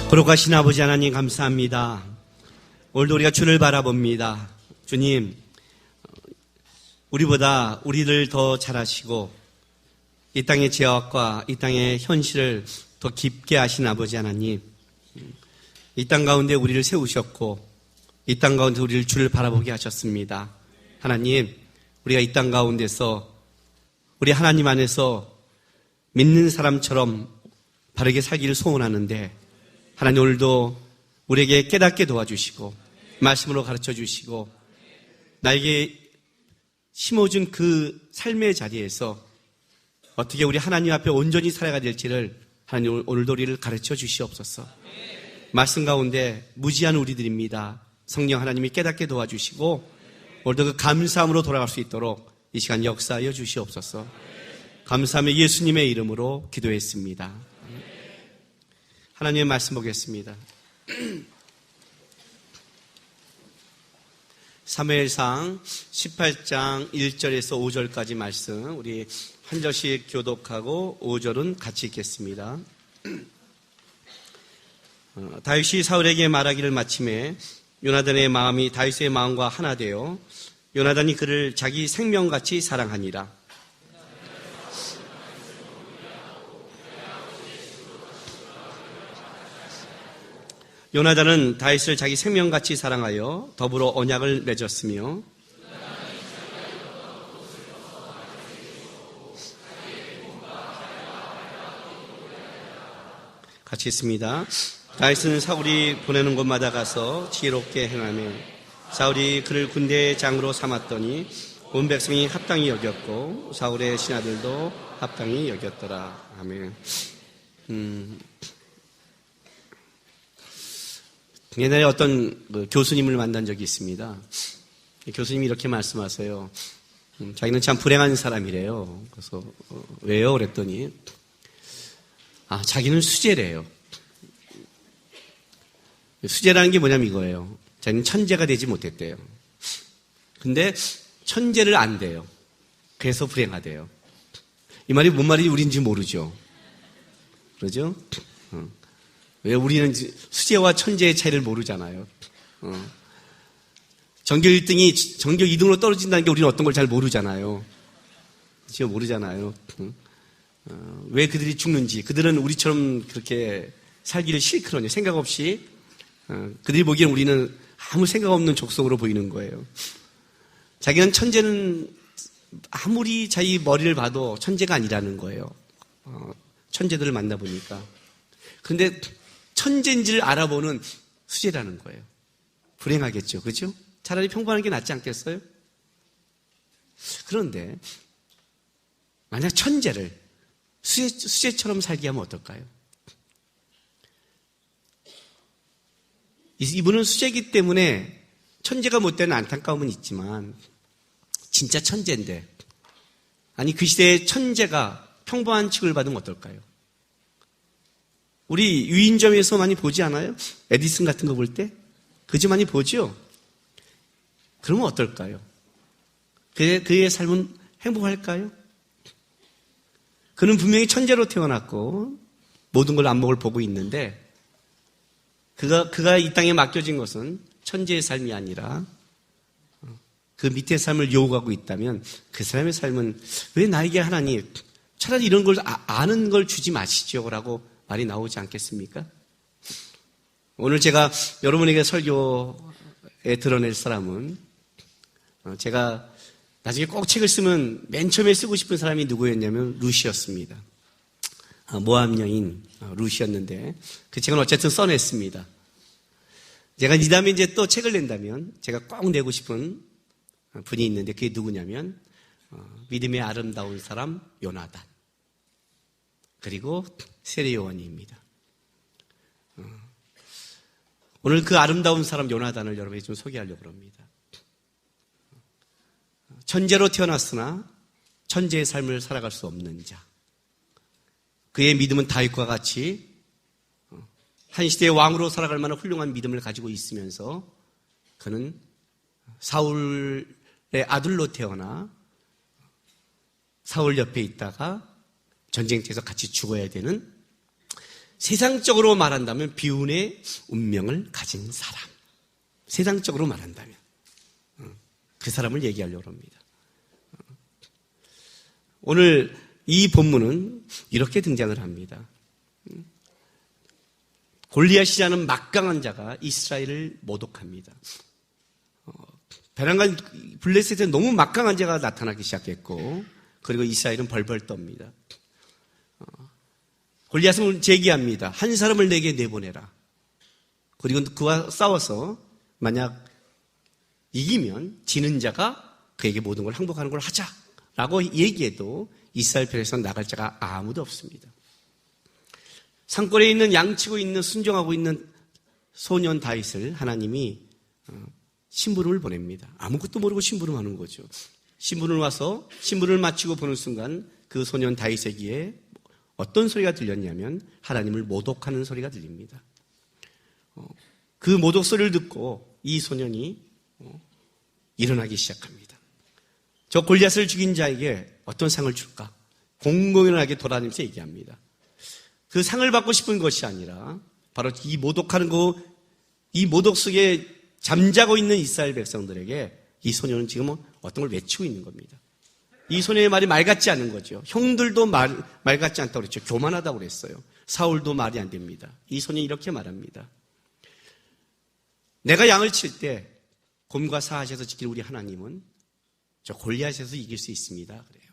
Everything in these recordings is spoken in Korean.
거룩하신 아버지 하나님 감사합니다. 오늘도 우리가 주를 바라봅니다. 주님, 우리보다 우리를 더 잘 아시고 이 땅의 죄악과 이 땅의 현실을 더 깊게 아신 아버지 하나님, 이 땅 가운데 우리를 세우셨고 이 땅 가운데 우리를 주를 바라보게 하셨습니다. 하나님, 우리가 이 땅 가운데서 우리 하나님 안에서 믿는 사람처럼 바르게 살기를 소원하는데, 하나님 오늘도 우리에게 깨닫게 도와주시고 말씀으로 가르쳐 주시고 나에게 심어준 그 삶의 자리에서 어떻게 우리 하나님 앞에 온전히 살아가야 될지를 하나님 오늘도 우리를 가르쳐 주시옵소서. 말씀 가운데 무지한 우리들입니다. 성령 하나님이 깨닫게 도와주시고 오늘도 그 감사함으로 돌아갈 수 있도록 이 시간 역사하여 주시옵소서. 감사하며 예수님의 이름으로 기도했습니다. 하나님의 말씀 보겠습니다. 사무엘상 18장 1절에서 5절까지 말씀, 우리 한 절씩 교독하고 5절은 같이 읽겠습니다. 다윗이 사울에게 말하기를 마침에 요나단의 마음이 다윗의 마음과 하나 되어 요나단이 그를 자기 생명같이 사랑하니라. 요나단은 다윗을 자기 생명같이 사랑하여 더불어 언약을 맺었으며 같이 있습니다. 다윗은 사울이 보내는 곳마다 가서 지혜롭게 행하며 사울이 그를 군대의 장으로 삼았더니 온 백성이 합당히 여겼고 사울의 신하들도 합당히 여겼더라. 아멘. 옛날에 어떤 교수님을 만난 적이 있습니다. 교수님이 이렇게 말씀하세요. 자기는 참 불행한 사람이래요. 그래서 왜요? 그랬더니 자기는 수재래요. 수재라는 게 뭐냐면 이거예요. 자기는 천재가 되지 못했대요. 근데 천재를 안 돼요. 그래서 불행하대요. 이 말이 뭔 말인지 우린지 모르죠. 그러죠? 왜 우리는 수재와 천재의 차이를 모르잖아요. 전교 1등이 전교 2등으로 떨어진다는 게 우리는 어떤 걸 잘 모르잖아요. 그렇죠? 모르잖아요. 왜 그들이 죽는지. 그들은 우리처럼 그렇게 살기를 싫거든요. 생각 없이. 그들이 보기엔 우리는 아무 생각 없는 족속으로 보이는 거예요. 자기는 천재는 아무리 자기 머리를 봐도 천재가 아니라는 거예요. 천재들을 만나보니까. 그런데 천재인지를 알아보는 수재라는 거예요. 불행하겠죠. 그렇죠? 차라리 평범한 게 낫지 않겠어요? 그런데 만약 천재를 수재처럼 살게 하면 어떨까요? 이분은 수재이기 때문에 천재가 못 되는 안타까움은 있지만 진짜 천재인데, 아니 그 시대의 천재가 평범한 취급을 받으면 어떨까요? 우리 유인점에서 많이 보지 않아요? 에디슨 같은 거 볼 때? 그저 많이 보죠? 그러면 어떨까요? 그의 삶은 행복할까요? 그는 분명히 천재로 태어났고 모든 걸 안목을 보고 있는데 그가 이 땅에 맡겨진 것은 천재의 삶이 아니라 그 밑의 삶을 요구하고 있다면 그 사람의 삶은 왜 나에게 하나님 차라리 이런 걸 아는 걸 주지 마시죠 라고 말이 나오지 않겠습니까? 오늘 제가 여러분에게 설교에 드러낼 사람은 제가 나중에 꼭 책을 쓰면 맨 처음에 쓰고 싶은 사람이 누구였냐면 루시였습니다. 모함 여인 루시였는데 그 책은 어쨌든 써냈습니다. 제가 이 다음에 이제 또 책을 낸다면 제가 꼭 내고 싶은 분이 있는데 그게 누구냐면 믿음의 아름다운 사람 요나단 그리고 세례요한입니다. 오늘 그 아름다운 사람 요나단을 여러분에게 좀 소개하려고 합니다. 천재로 태어났으나 천재의 삶을 살아갈 수 없는 자. 그의 믿음은 다윗과 같이 한 시대의 왕으로 살아갈 만한 훌륭한 믿음을 가지고 있으면서 그는 사울의 아들로 태어나 사울 옆에 있다가 전쟁터에서 같이 죽어야 되는 세상적으로 말한다면 비운의 운명을 가진 사람. 세상적으로 말한다면 그 사람을 얘기하려고 합니다. 오늘 이 본문은 이렇게 등장을 합니다. 골리앗이라는 막강한 자가 이스라엘을 모독합니다. 베란간 블레셋에 너무 막강한 자가 나타나기 시작했고, 그리고 이스라엘은 벌벌 떱니다. 골리앗은 제기합니다. 한 사람을 내게 내보내라. 그리고 그와 싸워서 만약 이기면 지는 자가 그에게 모든 걸 항복하는 걸 하자라고 얘기해도 이스라엘 편에서 나갈 자가 아무도 없습니다. 산골에 있는 양치고 있는 순종하고 있는 소년 다윗을 하나님이 심부름을 보냅니다. 아무것도 모르고 심부름하는 거죠. 심부름을 와서 심부름을 마치고 보는 순간 그 소년 다윗의 귀에 어떤 소리가 들렸냐면 하나님을 모독하는 소리가 들립니다. 그 모독 소리를 듣고 이 소년이 일어나기 시작합니다. 저 골리앗을 죽인 자에게 어떤 상을 줄까? 공공연하게 돌아다니면서 얘기합니다. 그 상을 받고 싶은 것이 아니라 바로 이 모독하는 이 모독 속에 잠자고 있는 이스라엘 백성들에게 이 소년은 지금 어떤 걸 외치고 있는 겁니다. 이 소년의 말이 말 같지 않은 거죠. 형들도 말 같지 않다고 그랬죠. 교만하다고 그랬어요. 사울도 말이 안 됩니다. 이 소년이 이렇게 말합니다. 내가 양을 칠 때 곰과 사하에서 지킬 우리 하나님은 저 골리앗에서 이길 수 있습니다. 그래요.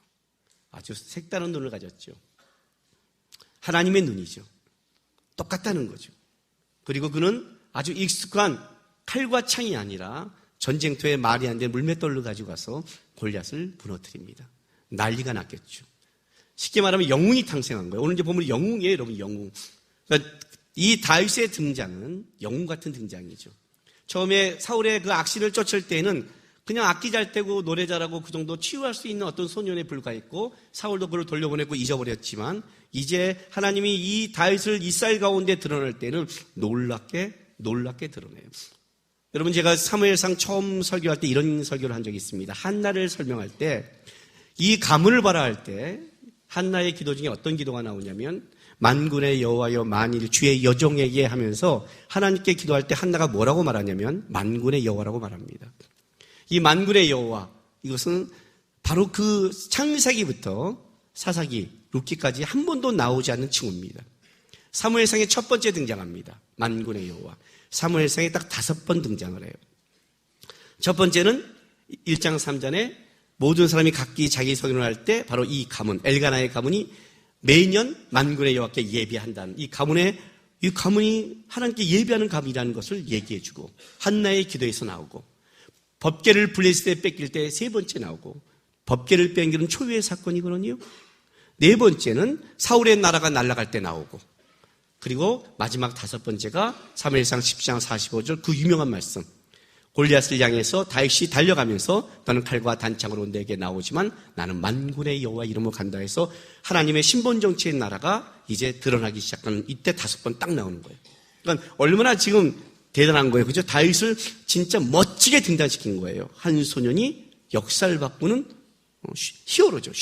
아주 색다른 눈을 가졌죠. 하나님의 눈이죠. 똑같다는 거죠. 그리고 그는 아주 익숙한 칼과 창이 아니라 전쟁터에 말이 안 되는 물맷돌을 가지고 가서 골리앗을 무너뜨립니다. 난리가 났겠죠. 쉽게 말하면 영웅이 탄생한 거예요. 오늘 이제 보면 영웅이에요, 여러분, 영웅. 그러니까 이 다윗의 등장은 영웅 같은 등장이죠. 처음에 사울의 그 악신을 쫓을 때에는 그냥 악기 잘 떼고 노래 잘하고 그 정도 치유할 수 있는 어떤 소년에 불과했고 사울도 그를 돌려보냈고 잊어버렸지만 이제 하나님이 이 다윗을 이스라엘 가운데 드러낼 때는 놀랍게 드러내요. 여러분, 제가 사무엘상 처음 설교할 때 이런 설교를 한 적이 있습니다. 한나를 설명할 때 이 가문을 봐라 할 때 한나의 기도 중에 어떤 기도가 나오냐면 만군의 여호와여 만일 주의 여종에게 하면서 하나님께 기도할 때 한나가 뭐라고 말하냐면 만군의 여호와라고 말합니다. 이 만군의 여호와, 이것은 바로 그 창세기부터 사사기, 룻기까지 한 번도 나오지 않는 칭호입니다. 사무엘상에 첫 번째 등장합니다. 만군의 여호와. 사무엘상에 딱 5번 등장을 해요. 첫 번째는 1장 3절에 모든 사람이 각기 자기 성전을 할 때 바로 이 가문, 엘가나의 가문이 매년 만군의 여호와께 예배한다는 이 가문이 하나님께 예배하는 가문이라는 것을 얘기해주고 한나의 기도에서 나오고 법궤를 블레셋에 뺏길 때 3번째 나오고 법궤를 뺏기는 초유의 사건이거든요. 4번째는 사울의 나라가 날아갈 때 나오고 그리고 마지막 5번째가 사무엘상 10장 45절 그 유명한 말씀 골리앗을 향해서 다윗이 달려가면서 너는 칼과 단창으로 내게 나오지만 나는 만군의 여호와 이름으로 간다 해서 하나님의 신본 정치의 나라가 이제 드러나기 시작하는 이때 5번 딱 나오는 거예요. 그러니까 얼마나 지금 대단한 거예요. 그죠? 다윗을 진짜 멋지게 등단시킨 거예요. 한 소년이 역사를 바꾸는 히어로죠.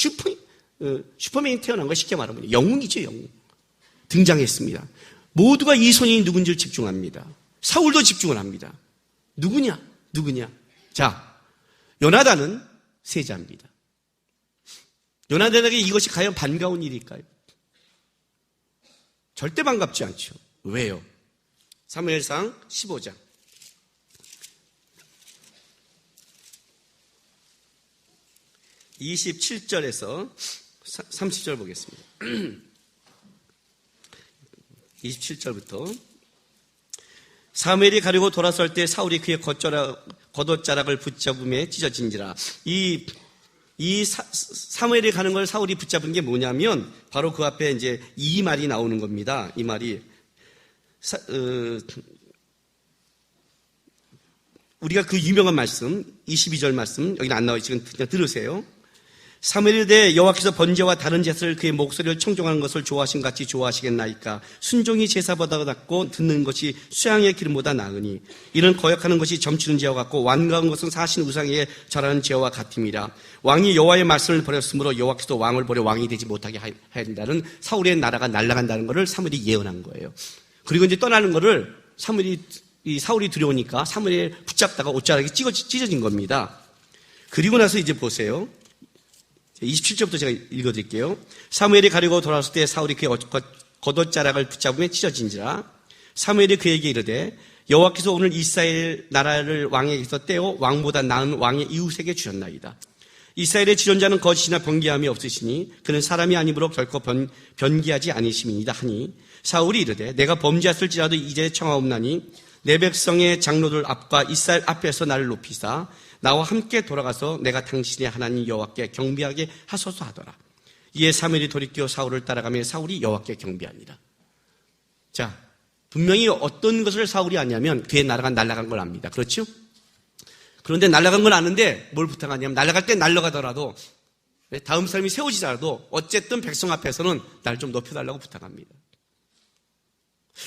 슈퍼맨이 태어난 거 쉽게 말하면 영웅이죠, 영웅. 등장했습니다. 모두가 이 소년이 누군지를 집중합니다. 사울도 집중을 합니다. 누구냐? 자, 요나단은 세자입니다. 요나단에게 이것이 과연 반가운 일일까요? 절대 반갑지 않죠. 왜요? 사무엘상 15장 27절에서 30절 보겠습니다. 27절부터 사무엘이 가려고 돌아설 때 사울이 그의 겉옷자락을 붙잡음에 찢어진지라. 이 사무엘이 가는 걸 사울이 붙잡은 게 뭐냐면 바로 그 앞에 이제 이 말이 나오는 겁니다. 이 말이 우리가 그 유명한 말씀 22절 말씀 여기는 안 나와요. 지금 그냥 들으세요. 사무엘에 대해 여호와께서 번제와 다른 제사를 그의 목소리를 청종하는 것을 좋아하신 같이 좋아하시겠나이까. 순종이 제사보다 낫고 듣는 것이 수양의 기름보다 나으니 이는 거역하는 것이 점치는 죄와 같고 완가한 것은 사신 우상에 절하는 죄와 같음이라. 왕이 여호와의 말씀을 버렸으므로 여호와께서 왕을 버려 왕이 되지 못하게 해야 된다는 사울의 나라가 날아간다는 것을 사무엘이 예언한 거예요. 그리고 이제 떠나는 것을 사울이 두려우니까 사무엘이 붙잡다가 옷자락이 찢어진 겁니다. 그리고 나서 이제 보세요. 27절부터 제가 읽어드릴게요. 사무엘이 가려고 돌아왔을 때 사울이 그의 겉옷자락을 붙잡으며 찢어진지라. 사무엘이 그에게 이르되 여호와께서 오늘 이스라엘 나라를 왕에게서 떼어 왕보다 나은 왕의 이웃에게 주셨나이다. 이스라엘의 지존자는 거짓이나 번개함이 없으시니 그는 사람이 아니므로 결코 변기하지 아니심이니이다 하니 사울이 이르되 내가 범죄했을지라도 이제 청하옵나니 내 백성의 장로들 앞과 이스라엘 앞에서 나를 높이사 나와 함께 돌아가서 내가 당신의 하나님 여호와께 경배하게 하소서 하더라. 이에 사무엘이 돌이켜 사울을 따라가며 사울이 여호와께 경배하니라. 자, 분명히 어떤 것을 사울이 아냐면 그의 나라가 날아간 걸 압니다. 그렇죠? 그런데 날아간 걸 아는데 뭘 부탁하냐면 날아갈 때 날아가더라도 다음 사람이 세워지더라도 어쨌든 백성 앞에서는 날 좀 높여달라고 부탁합니다.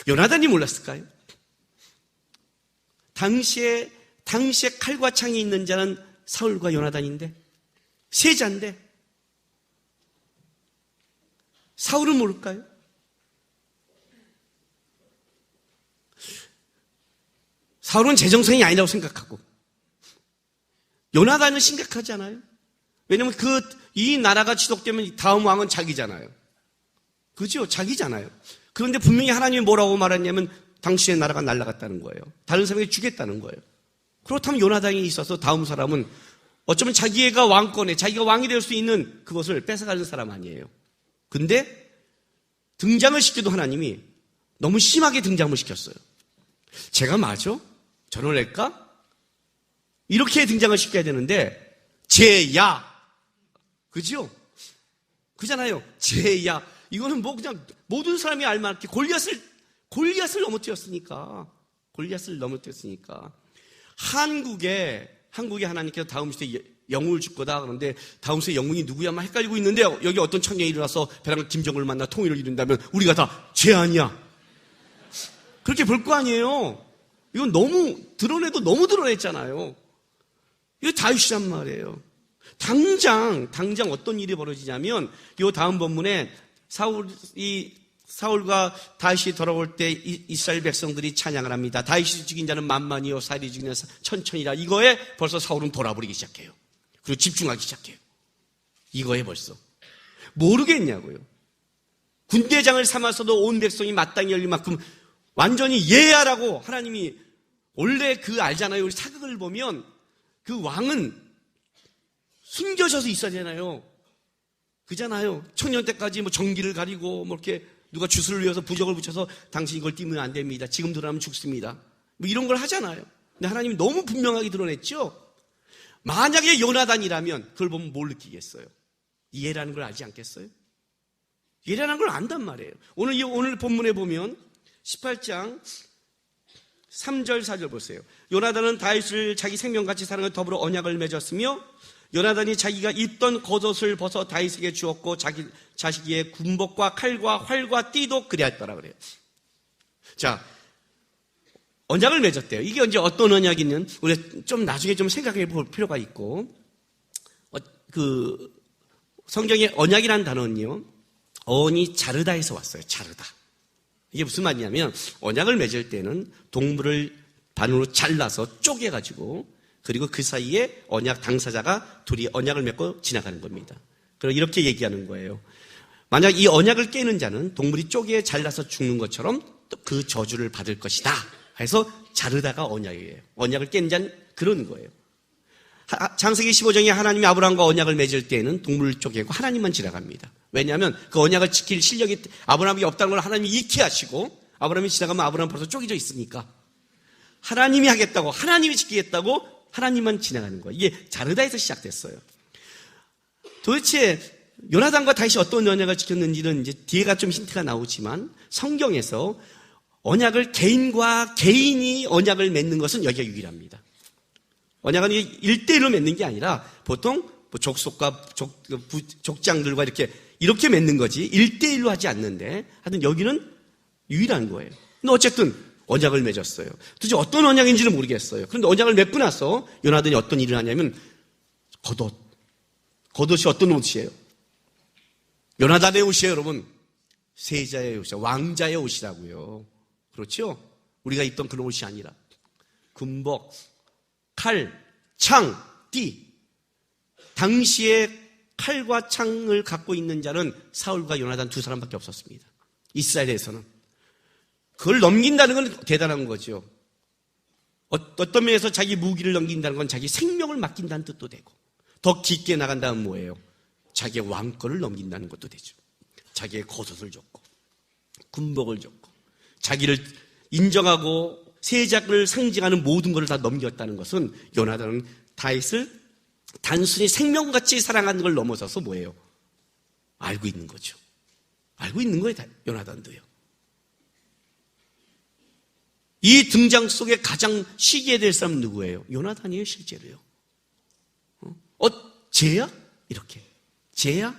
요나단이 몰랐을까요? 당시에 칼과 창이 있는 자는 사울과 요나단인데 세자인데 사울은 모를까요? 사울은 제정성이 아니라고 생각하고 요나단은 심각하지 않아요? 왜냐하면 이 나라가 지속되면 다음 왕은 자기잖아요. 그죠? 자기잖아요. 그런데 분명히 하나님이 뭐라고 말했냐면 당신의 나라가 날아갔다는 거예요. 다른 사람에게 주겠다는 거예요. 그렇다면 요나단이 있어서 다음 사람은 어쩌면 자기가 왕이 될 수 있는 그것을 뺏어가는 사람 아니에요. 근데 등장을 시켜도 하나님이 너무 심하게 등장을 시켰어요. 제가 맞아? 저를 낼까? 이렇게 등장을 시켜야 되는데 제야. 그죠? 그잖아요. 제야. 이거는 뭐 그냥 모든 사람이 알만하게 골리앗을 넘어뜨렸으니까. 한국에 하나님께서 다음 시대에 영웅을 줄 거다. 그런데 다음 시대 영웅이 누구야? 막 헷갈리고 있는데 여기 어떤 청년이 일어나서 배랑 김정을 만나 통일을 이룬다면 우리가 다 죄 아니야. 그렇게 볼 거 아니에요. 이건 너무 드러내도 너무 드러냈잖아요. 이거 다윗이란 말이에요. 당장 어떤 일이 벌어지냐면 이 다음 본문에 사울과 다윗이 돌아올 때 이스라엘 백성들이 찬양을 합니다. 다윗이 죽인 자는 만만이요 사울이 죽인 자는 천천이라. 이거에 벌써 사울은 돌아버리기 시작해요. 그리고 집중하기 시작해요. 이거에 벌써 모르겠냐고요. 군대장을 삼아서도 온 백성이 마땅히 열릴 만큼 완전히 예하라고 하나님이 원래 알잖아요. 우리 사극을 보면 그 왕은 숨겨져서 있어야 되잖아요. 그잖아요. 청년 때까지 정기를 가리고 이렇게 누가 주술을 위해서 부적을 붙여서 당신 이걸 띄면 안 됩니다. 지금 들어가면 죽습니다. 이런 걸 하잖아요. 근데 하나님이 너무 분명하게 드러냈죠. 만약에 요나단이라면 그걸 보면 뭘 느끼겠어요? 이해라는 걸 알지 않겠어요? 이해라는 걸 안단 말이에요. 오늘 본문에 보면 18장 3절 4절 보세요. 요나단은 다윗을 자기 생명같이 사랑하여 더불어 언약을 맺었으며 요나단이 자기가 입던 겉옷을 벗어 다윗에게 주었고 자기의 군복과 칼과 활과 띠도 그리하였더라 그래요. 자, 언약을 맺었대요. 이게 이제 어떤 언약이냐면 우리가 좀 나중에 좀 생각해 볼 필요가 있고 성경의 언약이라는 단어는요. 어원이 자르다에서 왔어요. 자르다. 이게 무슨 말이냐면 언약을 맺을 때는 동물을 반으로 잘라서 쪼개가지고 그리고 그 사이에 언약 당사자가 둘이 언약을 맺고 지나가는 겁니다. 그럼 이렇게 얘기하는 거예요. 만약 이 언약을 깨는 자는 동물이 쪼개 잘라서 죽는 것처럼 또 그 저주를 받을 것이다. 해서 자르다가 언약이에요. 언약을 깨는 자는 그런 거예요. 창세기 15장에 하나님이 아브라함과 언약을 맺을 때에는 동물을 쪼개고 하나님만 지나갑니다. 왜냐하면 그 언약을 지킬 실력이 아브라함이 없다는 걸 하나님이 익히 하시고 아브라함이 지나가면 아브라함 벌써 쪼개져 있으니까 하나님이 하겠다고 하나님이 지키겠다고 하나님만 지나가는 거예요. 이게 자르다에서 시작됐어요. 도대체 요나단과 다윗이 어떤 언약을 지켰는지는 이제 뒤에가 좀 힌트가 나오지만 성경에서 언약을 개인과 개인이 언약을 맺는 것은 여기가 유일합니다. 언약은 1대1로 맺는 게 아니라 보통 뭐 족속과 족장들과 이렇게 맺는 거지 1대1로 하지 않는데 하여튼 여기는 유일한 거예요. 근데 어쨌든 언약을 맺었어요. 도대체 어떤 언약인지는 모르겠어요. 그런데 언약을 맺고 나서 요나단이 어떤 일을 하냐면 겉옷이 어떤 옷이에요? 요나단의 옷이에요, 여러분. 세자의 옷이야. 왕자의 옷이라고요. 그렇죠? 우리가 입던 그런 옷이 아니라 군복, 칼, 창, 띠. 당시에 칼과 창을 갖고 있는 자는 사울과 요나단 두 사람밖에 없었습니다. 이스라엘에서는. 그걸 넘긴다는 건 대단한 거죠. 어떤 면에서 자기 무기를 넘긴다는 건 자기 생명을 맡긴다는 뜻도 되고 더 깊게 나간다면 뭐예요? 자기의 왕권을 넘긴다는 것도 되죠. 자기의 겉옷을 줬고 군복을 줬고 자기를 인정하고 세작을 상징하는 모든 것을 다 넘겼다는 것은 요나단은 다윗을 단순히 생명같이 사랑하는 걸 넘어서서 뭐예요? 알고 있는 거죠. 알고 있는 거예요, 요나단도요. 이 등장 속에 가장 시기에 될 사람은 누구예요? 요나단이에요, 실제로요. 쟤야? 이렇게. 쟤야?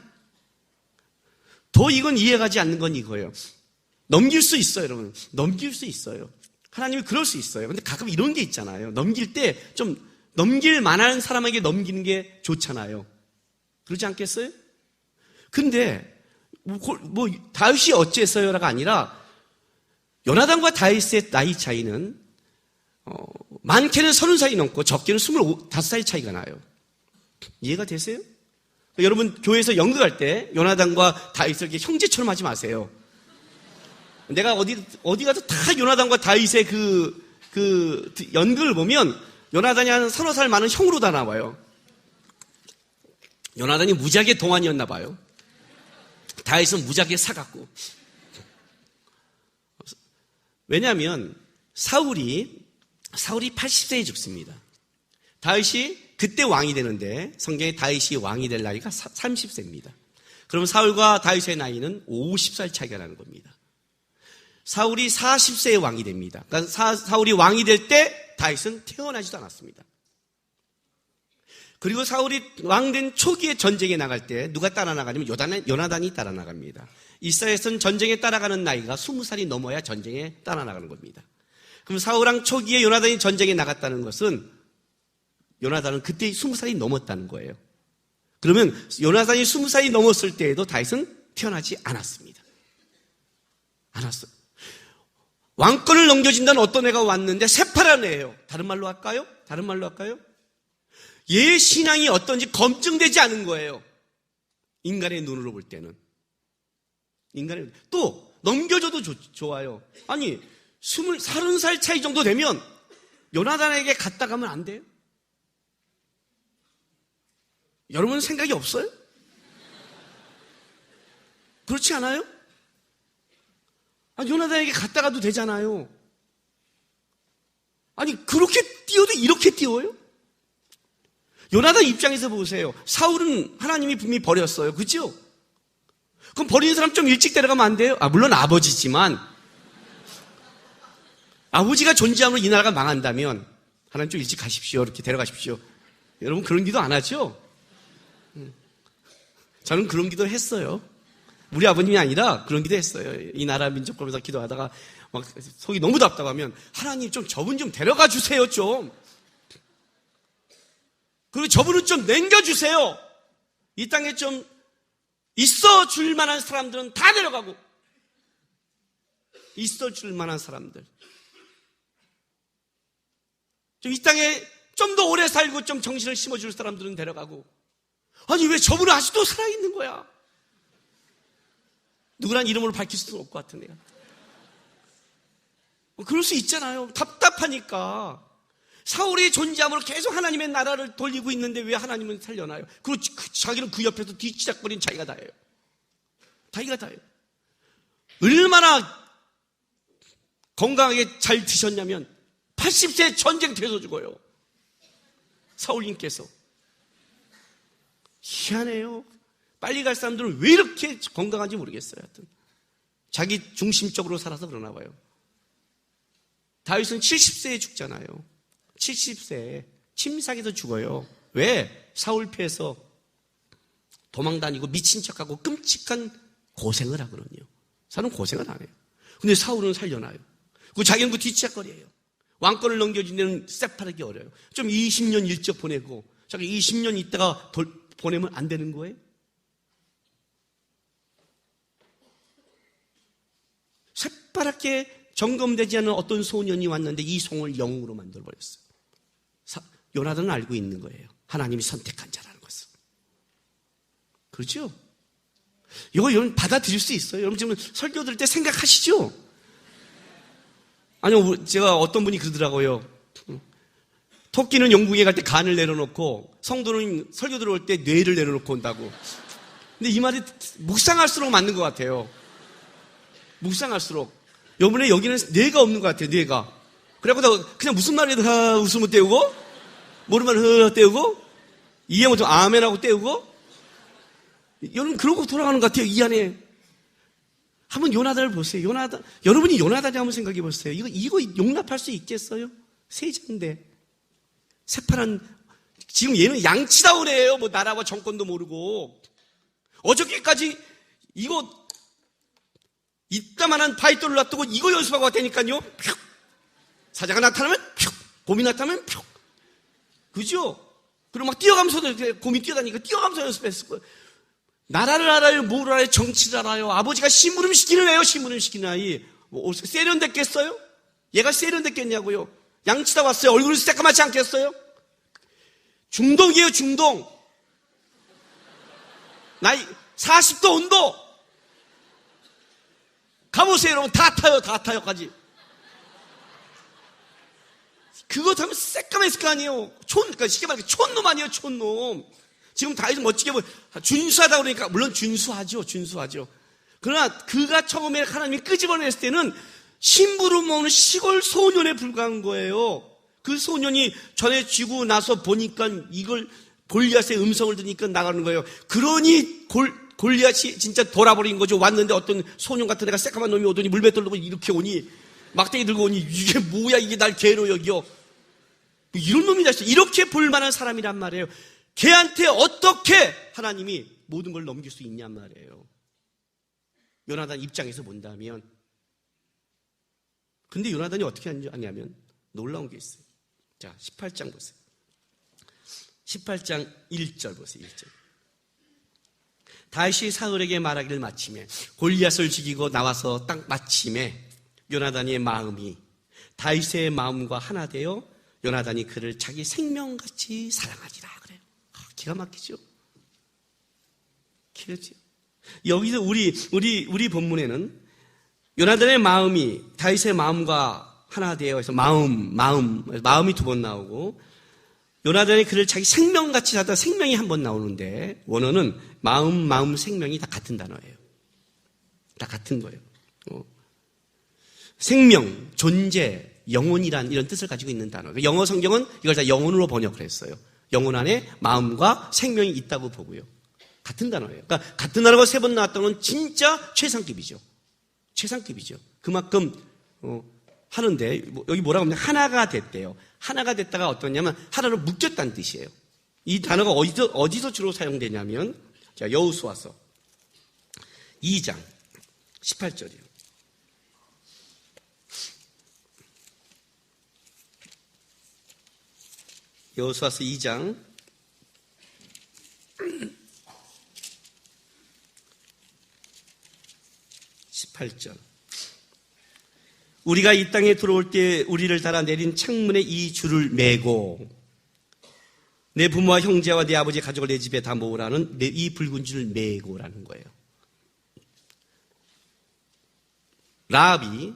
더 이건 이해가지 않는 건 이거예요. 넘길 수 있어요, 여러분. 넘길 수 있어요. 하나님이 그럴 수 있어요. 근데 가끔 이런 게 있잖아요. 넘길 때 좀 넘길 만한 사람에게 넘기는 게 좋잖아요. 그러지 않겠어요? 근데 다윗이 어째서요라가 아니라 요나단과 다윗의 나이 차이는 많게는 30살이 넘고 적게는 25살 차이가 나요. 이해가 되세요? 여러분 교회에서 연극할 때 요나단과 다윗을 이렇게 형제처럼 하지 마세요. 내가 어디 가서 다 요나단과 다윗의 그 연극을 보면 요나단이 한 30살 많은 형으로 다 나와요. 요나단이 무지하게 동안이었나 봐요. 다윗은 무지하게 사갔고. 왜냐하면 사울이 80세에 죽습니다. 다윗이 그때 왕이 되는데 성경에 다윗이 왕이 될 나이가 30세입니다. 그러면 사울과 다윗의 나이는 50살 차이가 나는 겁니다. 사울이 40세에 왕이 됩니다. 그러니까 사울이 왕이 될 때 다윗은 태어나지도 않았습니다. 그리고 사울이 왕된 초기에 전쟁에 나갈 때 누가 따라 나가냐면 요나단이 따라 나갑니다. 이스라엘에서는 전쟁에 따라가는 나이가 20살이 넘어야 전쟁에 따라 나가는 겁니다. 그럼 사울왕 초기에 요나단이 전쟁에 나갔다는 것은 요나단은 그때 20살이 넘었다는 거예요. 그러면 요나단이 20살이 넘었을 때에도 다윗은 태어나지 않았습니다. 않았어요. 왕권을 넘겨준다는 어떤 애가 왔는데 새파란 애예요. 다른 말로 할까요? 얘의 신앙이 어떤지 검증되지 않은 거예요. 인간의 눈으로 볼 때는. 또 넘겨줘도 좋아요. 아니 30살 차이 정도 되면 요나단에게 갔다 가면 안 돼요? 여러분 생각이 없어요? 그렇지 않아요? 요나단에게 갔다 가도 되잖아요. 아니 그렇게 뛰어도 이렇게 뛰어요? 요나단 입장에서 보세요. 사울은 하나님이 분명히 버렸어요. 그렇죠? 그럼 버리는 사람 좀 일찍 데려가면 안 돼요? 물론 아버지지만 아버지가 존재함으로 이 나라가 망한다면 하나님 좀 일찍 가십시오. 이렇게 데려가십시오. 여러분 그런 기도 안 하죠? 저는 그런 기도를 했어요. 우리 아버님이 아니라 그런 기도 했어요. 이 나라 민족 그러면서 기도하다가 막 속이 너무 답답하면 하나님 좀 저분 좀 데려가 주세요 좀. 그리고 저분을 좀 남겨주세요. 이 땅에 좀 있어 줄 만한 사람들은 다 데려가고 있어 줄 만한 사람들 좀 이 땅에 좀 더 오래 살고 좀 정신을 심어줄 사람들은 데려가고 아니 왜 저분은 아직도 살아있는 거야? 누구란 이름으로 밝힐 수도 없을 것 같은 내가. 그럴 수 있잖아요. 답답하니까. 사울의 존재함으로 계속 하나님의 나라를 돌리고 있는데 왜 하나님은 살려나요? 그리고 자기는 그 옆에서 뒤치작거리는 자기가 다예요. 자기가 다예요. 얼마나 건강하게 잘 드셨냐면 80세 전쟁터에서 죽어요. 사울님께서. 희한해요. 빨리 갈 사람들은 왜 이렇게 건강한지 모르겠어요. 하여튼. 자기 중심적으로 살아서 그러나 봐요. 다윗은 70세에 죽잖아요. 70세에 침상에서 죽어요. 왜? 사울 패에서 도망다니고 미친 척하고 끔찍한 고생을 하거든요. 사람은 고생을 안 해요. 근데 사울은 살려놔요. 그 자기는 그 뒤치락거려요. 왕권을 넘겨주는 새파르기 어려요. 좀 20년 일찍 보내고 자기 20년 있다가 보내면 안 되는 거예요? 새파랗게 점검되지 않은 어떤 소년이 왔는데 이 송을 영으로 만들어버렸어요. 요나단은 알고 있는 거예요. 하나님이 선택한 자라는 것을. 그렇죠? 이거 여러분 받아들일 수 있어요. 여러분 지금 설교 들을 때 생각하시죠? 아니요, 제가 어떤 분이 그러더라고요. 토끼는 영국에 갈 때 간을 내려놓고 성도는 설교 들어올 때 뇌를 내려놓고 온다고. 근데 이 말이 묵상할수록 맞는 것 같아요. 묵상할수록. 여러분의 여기는 뇌가 없는 것 같아요, 뇌가. 그래갖고 그냥 무슨 말이든 웃음을 떼우고, 모르는 말 떼우고, 이해 못하면 아멘하고 떼우고, 여러분 그러고 돌아가는 것 같아요, 이 안에. 한번 요나단을 보세요. 요나단, 여러분이 요나단이 한번 생각해 보세요. 이거 용납할 수 있겠어요? 세자인데. 새파란, 지금 얘는 양치다운 애예요. 뭐 나라와 정권도 모르고. 어저께까지 이거 이따만한 파이터를 놔두고 이거 연습하고 왔다니까요. 사자가 나타나면 퓨, 곰이 나타나면 퓨. 그죠? 그리고 막 뛰어가면서도 곰이 뛰어다니니까 뛰어가면서 연습했을 거예요. 나라를 알아요? 뭘 알아요? 정치를 알아요? 아버지가 심부름 시키는 애요? 심부름 시키는 아이. 뭐 세련됐겠어요? 얘가 세련됐겠냐고요? 양치다 왔어요. 얼굴이 새까맣지 않겠어요? 중동이에요, 중동. 나이 40도 온도. 가보세요, 여러분. 다 타요까지. 그거 하면 새까맸을 거 아니에요. 그러니까 쉽게 말해 촌놈 아니에요, 촌놈. 지금 다윗은 멋지게 준수하다 그러니까, 물론 준수하죠. 그러나 그가 처음에 하나님이 끄집어냈을 때는 심부름 오는 시골 소년에 불과한 거예요. 그 소년이 전해지고 나서 보니까 이걸 골리앗의 음성을 들으니까 나가는 거예요. 그러니 골리앗이 진짜 돌아버린 거죠. 왔는데 어떤 소년 같은 애가 새까만 놈이 오더니 물배 들고 이렇게 오니, 막대기 들고 오니, 이게 뭐야, 이게 날 개로 여겨. 이런 놈이 다 있어요. 이렇게 볼만한 사람이란 말이에요. 걔한테 어떻게 하나님이 모든 걸 넘길 수 있냔 말이에요. 요나단 입장에서 본다면. 근데 요나단이 어떻게 하냐면 놀라운 게 있어요. 자, 18장 보세요. 18장 1절 보세요. 1절. 다윗이 사울에게 말하기를 마침에 골리앗을 죽이고 나와서 딱 마침에 요나단의 마음이 다윗의 마음과 하나 되어 요나단이 그를 자기 생명같이 사랑하니라 그래요. 기가 막히죠. 기가죠. 여기서 우리 본문에는 요나단의 마음이 다윗의 마음과 하나 되어 있어 마음이 두 번 나오고, 요나단이 그를 자기 생명같이 하다 생명이 한 번 나오는데, 원어는 마음, 생명이 다 같은 단어예요. 다 같은 거예요. 생명, 존재, 영혼이란 이런 뜻을 가지고 있는 단어. 영어 성경은 이걸 다 영혼으로 번역을 했어요. 영혼 안에 마음과 생명이 있다고 보고요. 같은 단어예요. 그러니까 같은 단어가 세 번 나왔다는 건 진짜 최상급이죠. 그만큼 하는데 여기 뭐라고 하면 하나가 됐대요. 하나가 됐다가 어떠냐면 하나로 묶였다는 뜻이에요. 이 단어가 어디서 주로 사용되냐면, 자, 여호수아서 2장 18절이에요. 여호수아서 2장 18절. 우리가 이 땅에 들어올 때 우리를 달아 내린 창문에 이 줄을 매고 내 부모와 형제와 내 아버지의 가족을 내 집에 다 모으라는 이 붉은 줄을 매고라는 거예요. 라합이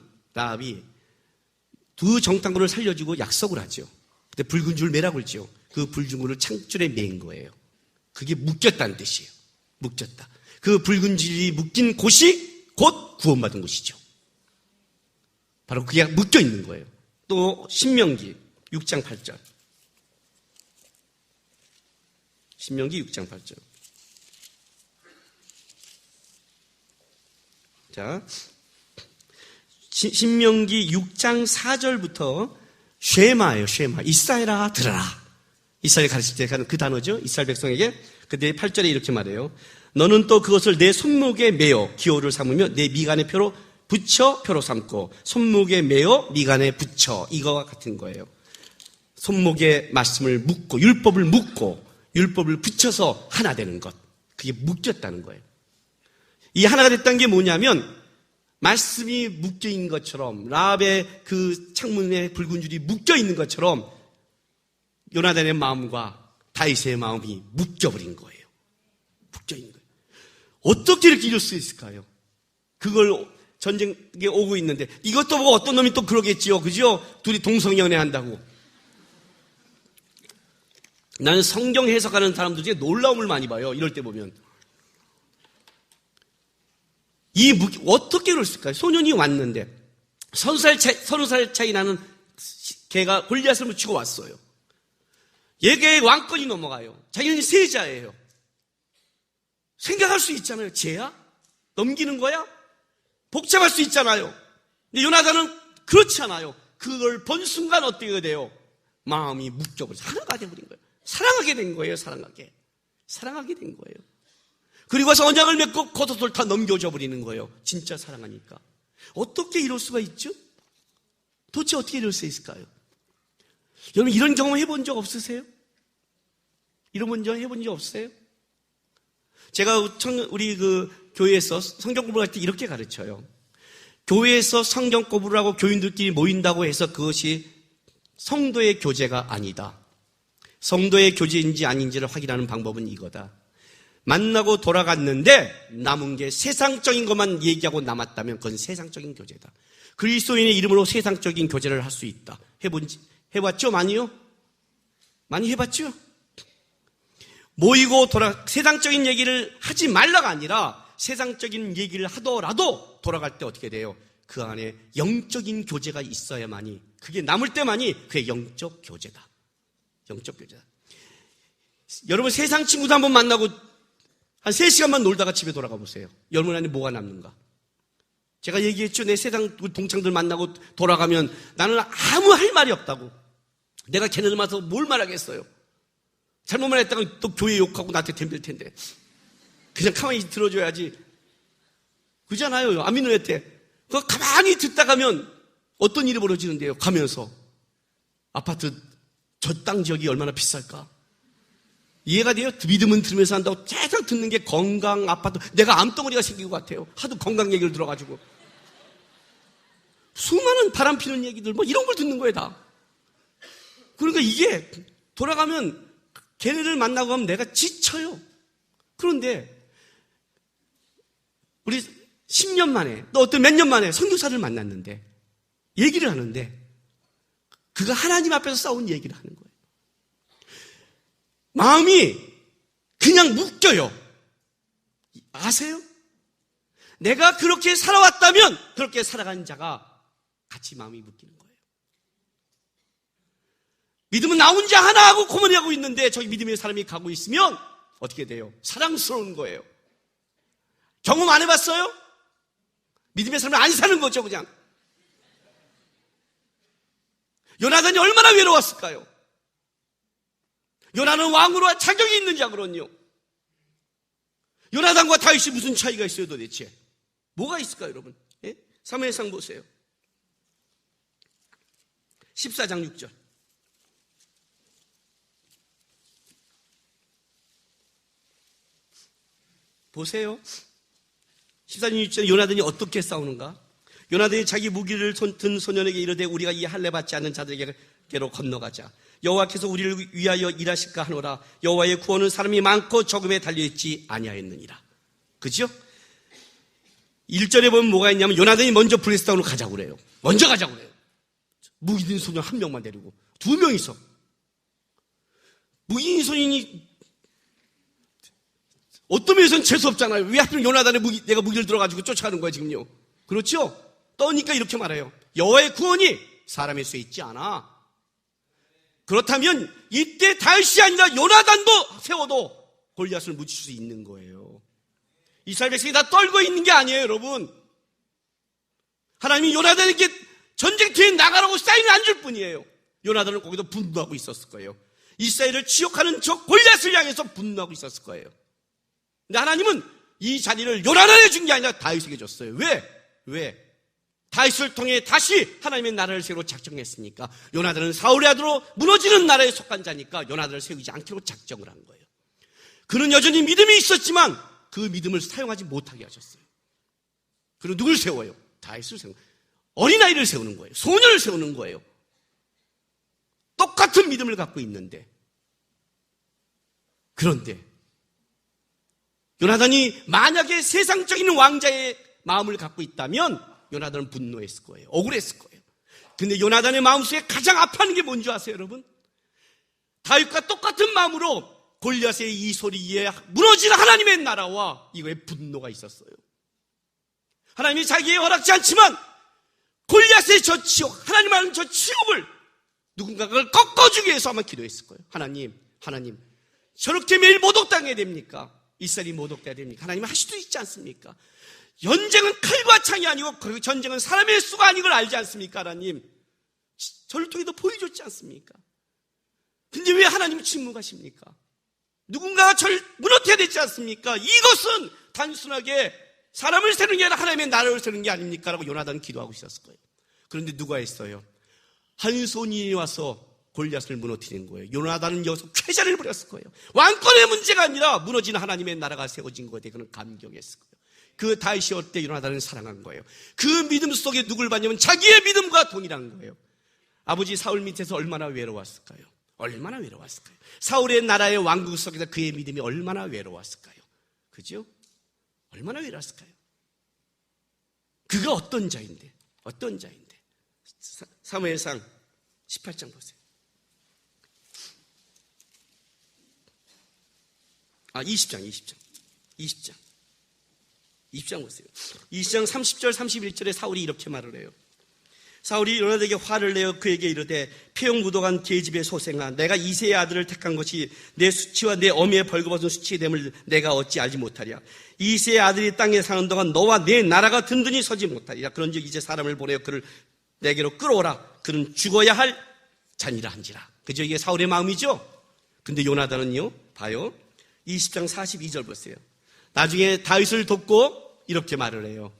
두 정탐꾼을 살려주고 약속을 하죠. 그때 붉은 줄 매라고 했죠. 그 붉은 줄을 창줄에 맨 거예요. 그게 묶였다는 뜻이에요. 묶였다. 그 붉은 줄이 묶인 곳이 곧 구원받은 곳이죠. 바로 그게 묶여 있는 거예요. 또 신명기 6장 8절. 신명기 6장 8절. 자, 신명기 6장 4절부터 쉐마예요. 쉐마. 이스라엘아 들어라. 이스라엘 가르칠 때 하는 그 단어죠. 이스라엘 백성에게. 그때 8절에 이렇게 말해요. 너는 또 그것을 내 손목에 매어 기호를 삼으며 내 미간의 표로 붙여 표로 삼고 손목에 매어 미간에 붙여. 이거와 같은 거예요. 손목에 말씀을 묶고 율법을 묶고 율법을 붙여서 하나 되는 것. 그게 묶였다는 거예요. 이 하나가 됐다는 게 뭐냐면 말씀이 묶여있는 것처럼 라합의 그 창문에 붉은 줄이 묶여있는 것처럼 요나단의 마음과 다윗의 마음이 묶여버린 거예요. 묶여있는 거예요. 어떻게 이렇게 이룰 수 있을까요? 그걸 전쟁에 오고 있는데 이것도 보고 어떤 놈이 또 그러겠지요. 그죠? 둘이 동성연애한다고. 나는 성경 해석하는 사람들 중에 놀라움을 많이 봐요. 이럴 때 보면. 어떻게 그랬을까요? 소년이 왔는데 30살 차이 나는 걔가 골리앗을 묻히고 왔어요. 얘가 왕권이 넘어가요. 자기는 세자예요. 생각할 수 있잖아요. 쟤야? 넘기는 거야? 복잡할 수 있잖아요. 근데 요나단은 그렇지 않아요. 그걸 본 순간 어떻게 돼요? 마음이 묶여버려서 하나가 돼버린 거예요. 사랑하게 된 거예요. 사랑하게 된 거예요. 그리고 와서 언약을 맺고 겉옷을 다 넘겨줘 버리는 거예요. 진짜 사랑하니까. 어떻게 이럴 수가 있죠? 도대체 어떻게 이럴 수 있을까요? 여러분 이런 경험 해본 적 없으세요? 이런 적 해본 적 없으세요? 제가 우리 교회에서 성경 공부할 때 이렇게 가르쳐요. 교회에서 성경 공부를 하고 교인들끼리 모인다고 해서 그것이 성도의 교제가 아니다. 성도의 교제인지 아닌지를 확인하는 방법은 이거다. 만나고 돌아갔는데 남은 게 세상적인 것만 얘기하고 남았다면 그건 세상적인 교제다. 그리스도인의 이름으로 세상적인 교제를 할 수 있다. 해봤죠? 많이요? 많이 해봤죠? 모이고 세상적인 얘기를 하지 말라가 아니라 세상적인 얘기를 하더라도 돌아갈 때 어떻게 돼요? 그 안에 영적인 교제가 있어야만이, 그게 남을 때만이 그게 영적 교제다. 영적 교제다. 여러분 세상 친구도 한번 만나고 한 3시간만 놀다가 집에 돌아가 보세요. 여러분 안에 뭐가 남는가? 제가 얘기했죠. 내 세상 동창들 만나고 돌아가면 나는 아무 할 말이 없다고. 내가 걔네들 만나서 뭘 말하겠어요. 잘못만 했다가 또 교회 욕하고 나한테 덤빌 텐데. 그냥 가만히 들어줘야지. 그잖아요. 아미노에 때. 그거 가만히 듣다 가면 어떤 일이 벌어지는데요. 가면서. 아파트 저 땅 지역이 얼마나 비쌀까? 이해가 돼요? 믿음은 들으면서 한다고 계속 듣는 게 건강, 아파트. 내가 암덩어리가 생긴 것 같아요. 하도 건강 얘기를 들어가지고. 수많은 바람 피는 얘기들, 이런 걸 듣는 거예요, 다. 그러니까 이게 돌아가면 걔네를 만나고 가면 내가 지쳐요. 그런데 우리 10년 만에, 또 어떤 몇 년 만에 선교사를 만났는데 얘기를 하는데 그가 하나님 앞에서 싸운 얘기를 하는 거예요. 마음이 그냥 묶여요. 아세요? 내가 그렇게 살아왔다면 그렇게 살아간 자가 같이 마음이 묶이는 거예요. 믿음은 나 혼자 하나 하고 고만히 하고 있는데 저기 믿음의 사람이 가고 있으면 어떻게 돼요? 사랑스러운 거예요. 경험 안 해봤어요? 믿음의 사람은 안 사는 거죠, 그냥. 요나단이 얼마나 외로웠을까요? 요나는 왕으로 자격이 있는 자거든요. 요나단과 다윗이 무슨 차이가 있어요, 도대체? 뭐가 있을까요, 여러분? 예? 사무엘상 보세요. 14장 6절. 보세요. 14장 6절 요나단이 어떻게 싸우는가? 요나단이 자기 무기를 든 소년에게 이르되 우리가 이 할례 받지 않는 자들에게로 건너가자. 여호와께서 우리를 위하여 일하실까 하노라. 여호와의 구원은 사람이 많고 적음에 달려있지 아니하였느니라. 그죠? 1절에 보면 뭐가 있냐면 요나단이 먼저 블레셋으로 가자고 그래요. 먼저 가자고 그래요. 무기 든 소년 1명만 데리고 2명이서. 무기 든 소년이 어떤 면에서는 재수없잖아요. 왜 하필 요나단의 내가 무기를 들어가지고 쫓아가는 거야 지금요. 그렇죠? 떠니까 이렇게 말해요. 여호와의 구원이 사람의 수에 있지 않아. 그렇다면 이때 다윗이 아니라 요나단도 세워도 골리앗을 묻힐 수 있는 거예요. 이스라엘 백성이 다 떨고 있는 게 아니에요, 여러분. 하나님이 요나단에게 전쟁터에 나가라고 사인을 안 줄 뿐이에요. 요나단은 거기서 분부하고 있었을 거예요. 이스라엘을 치욕하는 저 골리앗을 향해서 분노하고 있었을 거예요. 근데 하나님은 이 자리를 요나단에게 준 게 아니라 다윗에게 줬어요. 왜? 다윗을 통해 다시 하나님의 나라를 세우러 작정했으니까. 요나단은 사울의 아들로 무너지는 나라에 속한 자니까 요나단을 세우지 않기로 작정을 한 거예요. 그는 여전히 믿음이 있었지만 그 믿음을 사용하지 못하게 하셨어요. 그리고 누굴 세워요? 다윗을 세우는 거예요. 어린아이를 세우는 거예요. 소년을 세우는 거예요. 똑같은 믿음을 갖고 있는데, 그런데 요나단이 만약에 세상적인 왕자의 마음을 갖고 있다면 요나단은 분노했을 거예요. 억울했을 거예요. 근데 요나단의 마음속에 가장 아파하는 게 뭔지 아세요, 여러분? 다윗과 똑같은 마음으로 골리앗의 이 소리에 무너지는 하나님의 나라와 이거에 분노가 있었어요. 하나님이 자기에 허락지 않지만 골리앗의 저 치욕, 하나님 하는 저 치욕을 누군가가 그걸 꺾어주기 위해서 아마 기도했을 거예요. 하나님, 저렇게 매일 모독당해야 됩니까? 이스라엘이 모독돼야 됩니까? 하나님 할 수도 있지 않습니까? 전쟁은 칼과 창이 아니고 그 전쟁은 사람의 수가 아닌 걸 알지 않습니까? 하나님, 저를 통해서 보여줬지 않습니까? 근데 왜 하나님이 침묵하십니까? 누군가가 저를 무너뜨려야 되지 않습니까? 이것은 단순하게 사람을 세우는 게 아니라 하나님의 나라를 세우는 게 아닙니까? 라고 요나단은 기도하고 있었을 거예요. 그런데 누가 했어요? 한 손이 와서 골리앗을 무너뜨리는 거예요. 요나단은 여기서 쾌자를 부렸을 거예요. 왕권의 문제가 아니라 무너지는 하나님의 나라가 세워진 것에 그는 감격했을 거예요. 그 다윗이 어때 요나단을 사랑한 거예요. 그 믿음 속에 누굴 봤냐면 자기의 믿음과 동일한 거예요. 아버지 사울 밑에서 얼마나 외로웠을까요? 얼마나 외로웠을까요? 사울의 나라의 왕국 속에서 그의 믿음이 얼마나 외로웠을까요? 그죠? 얼마나 외로웠을까요? 그가 어떤 자인데? 사무엘상 18장 보세요. 20장 보세요. 20장 30절 31절에 사울이 이렇게 말을 해요. 사울이 요나단에게 화를 내어 그에게 이르되 폐역무도한 계집의 소생아, 내가 이새의 아들을 택한 것이 내 수치와 내 어미의 벌거벗은 수치의 됨을 내가 어찌 알지 못하랴. 이새의 아들이 땅에 사는 동안 너와 내 나라가 든든히 서지 못하리라. 그런즉 이제 사람을 보내어 그를 내게로 끌어오라. 그는 죽어야 할 자니라 한지라. 그죠? 이게 사울의 마음이죠. 근데 요나단은요, 봐요. 20장 42절 보세요. 나중에 다윗을 돕고 이렇게 말을 해요.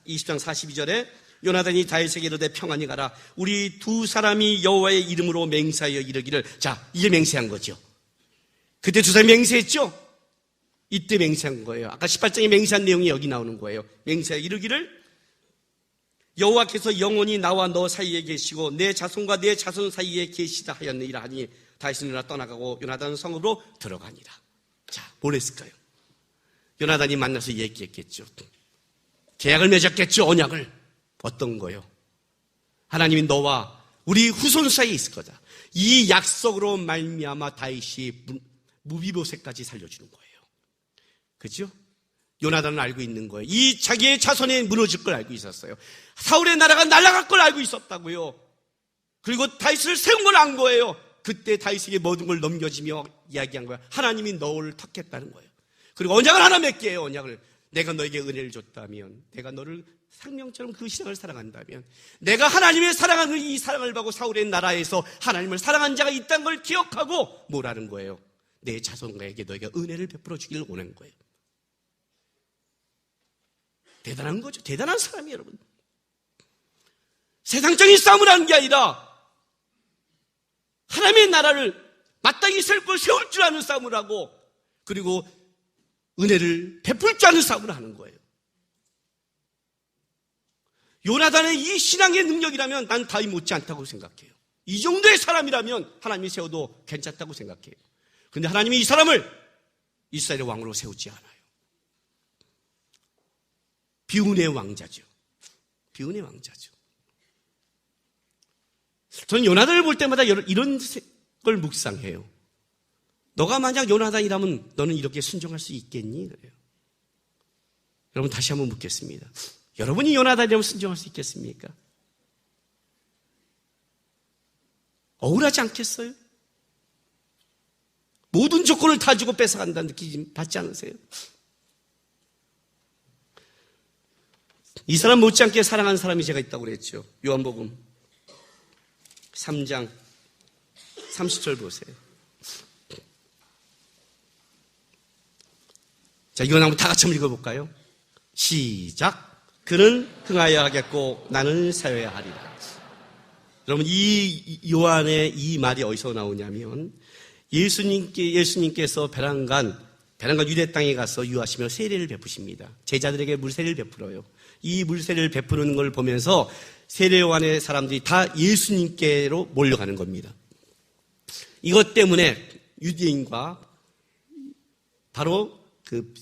20장 42절에 요나단이 다윗에게 이르되 평안히 가라. 우리 두 사람이 여호와의 이름으로 맹세하여 이르기를. 자, 이게 맹세한 거죠. 그때 두 사람이 맹세했죠. 이때 맹세한 거예요. 아까 18장에 맹세한 내용이 여기 나오는 거예요. 맹세하여 이르기를 여호와께서 영원히 나와 너 사이에 계시고 내 자손과 내 자손 사이에 계시다 하였느니라 하니 다윗은 일어나 떠나가고 요나단 성읍으로 들어가니라. 자, 뭘 했을까요? 요나단이 만나서 얘기했겠죠. 계약을 맺었겠죠. 언약을. 어떤 거요? 하나님이 너와 우리 후손 사이에 있을 거다. 이 약속으로 말미암아 다윗이 무비보셋까지 살려주는 거예요. 그렇죠? 요나단은 알고 있는 거예요. 이 자기의 자손이 무너질 걸 알고 있었어요. 사울의 나라가 날아갈 걸 알고 있었다고요. 그리고 다윗을 세운 걸 안 거예요. 그때 다윗에게 모든 걸 넘겨지며 이야기한 거예요. 하나님이 너를 택했다는 거예요. 그리고 언약을 하나 맺게 해요. 언약을. 내가 너에게 은혜를 줬다면, 내가 너를 생명처럼 그 신앙을 사랑한다면, 내가 하나님의 사랑하는 이 사랑을 받고 사울의 나라에서 하나님을 사랑한 자가 있다는 걸 기억하고 뭐라는 거예요? 내 자손에게 너에게 은혜를 베풀어 주기를 원하는 거예요. 대단한 거죠. 대단한 사람이에요, 여러분. 세상적인 싸움을 하는 게 아니라 하나님의 나라를 마땅히 세울 줄 아는 싸움을 하고, 그리고 은혜를 베풀 줄 아는 싸움을 하는 거예요. 요나단의 이 신앙의 능력이라면 난 다윗 못지 않다고 생각해요. 이 정도의 사람이라면 하나님이 세워도 괜찮다고 생각해요. 그런데 하나님이 이 사람을 이스라엘의 왕으로 세우지 않아요. 비운의 왕자죠. 비운의 왕자죠. 저는 요나단을 볼 때마다 이런 걸 묵상해요. 너가 만약 요나단이라면 너는 이렇게 순종할 수 있겠니? 그래요. 여러분 다시 한번 묻겠습니다. 여러분이 요나단이라면 순종할 수 있겠습니까? 억울하지 않겠어요? 모든 조건을 다 주고 뺏어간다는 느낌 받지 않으세요? 이 사람 못지않게 사랑하는 사람이 제가 있다고 그랬죠. 요한복음 3장 30절 보세요. 자, 이건 한번 다 같이 한번 읽어볼까요? 시작. 그는 흥하여야 하겠고 나는 세워야 하리라. 여러분, 이 요한의 이 말이 어디서 나오냐면 예수님께서 베란간 유대 땅에 가서 유하시며 세례를 베푸십니다. 제자들에게 물세례를 베풀어요. 이 물세례를 베푸는 걸 보면서 세례 요한의 사람들이 다 예수님께로 몰려가는 겁니다. 이것 때문에 유대인과 바로 그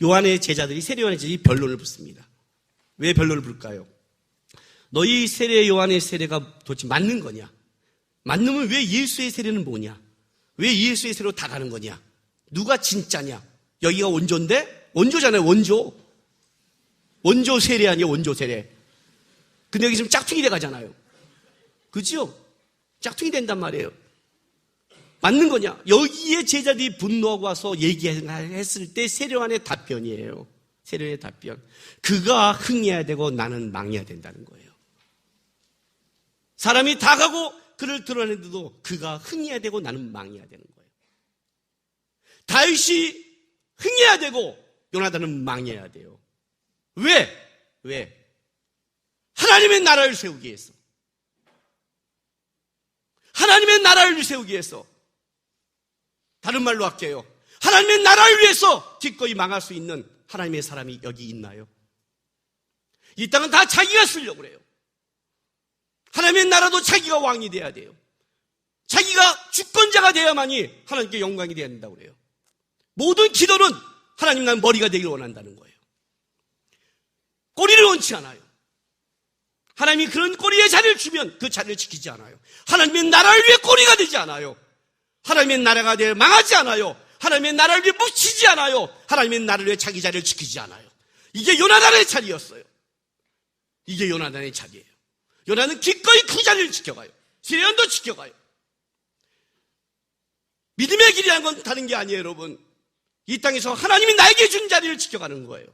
요한의 제자들이 세례 요한의 제자들이 변론을 붙습니다. 왜 변론을 붙을까요? 너희 세례 요한의 세례가 도대체 맞는 거냐? 맞으면 왜 예수의 세례는 뭐냐? 왜 예수의 세례로 다 가는 거냐? 누가 진짜냐? 여기가 원조인데? 원조잖아요, 원조. 원조 세례 아니에요, 원조 세례. 근데 여기 지금 짝퉁이 돼 가잖아요. 그죠? 짝퉁이 된단 말이에요. 맞는 거냐? 여기에 제자들이 분노하고 와서 얘기했을 때 세례요한의 답변이에요. 세례요한의 답변. 그가 흥해야 되고 나는 망해야 된다는 거예요. 사람이 다 가고 그를 드러내도 그가 흥해야 되고 나는 망해야 되는 거예요. 다윗이 흥해야 되고 요나단은 망해야 돼요. 왜? 하나님의 나라를 세우기 위해서. 하나님의 나라를 세우기 위해서. 다른 말로 할게요. 하나님의 나라를 위해서 기꺼이 망할 수 있는 하나님의 사람이 여기 있나요? 이 땅은 다 자기가 쓰려고 그래요. 하나님의 나라도 자기가 왕이 돼야 돼요. 자기가 주권자가 돼야만이 하나님께 영광이 돼야 된다고 그래요. 모든 기도는 하나님 난 머리가 되기를 원한다는 거예요. 꼬리를 원치 않아요. 하나님이 그런 꼬리의 자리를 주면 그 자리를 지키지 않아요. 하나님의 나라를 위해 꼬리가 되지 않아요. 하나님의 나라가 되어 망하지 않아요. 하나님의 나라를 위해 묻히지 않아요. 하나님의 나라를 위해 자기 자리를 지키지 않아요. 이게 요나단의 자리였어요. 이게 요나단의 자리예요. 요나는 기꺼이 그 자리를 지켜가요. 세례요한도 지켜가요. 믿음의 길이라는 건 다른 게 아니에요, 여러분. 이 땅에서 하나님이 나에게 준 자리를 지켜가는 거예요.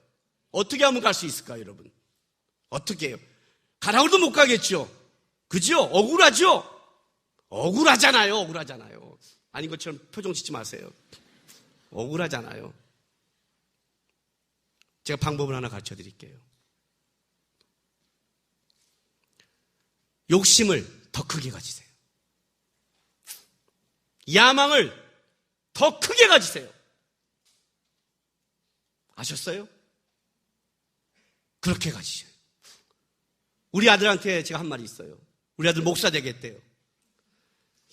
어떻게 하면 갈 수 있을까요, 여러분? 어떻게 해요? 가라고 해도 못 가겠죠. 그죠? 억울하죠? 억울하잖아요. 아닌 것처럼 표정 짓지 마세요. 억울하잖아요. 제가 방법을 하나 가르쳐 드릴게요. 욕심을 더 크게 가지세요. 야망을 더 크게 가지세요. 아셨어요? 그렇게 가지셔요. 우리 아들한테 제가 한 말이 있어요. 우리 아들 목사 되겠대요.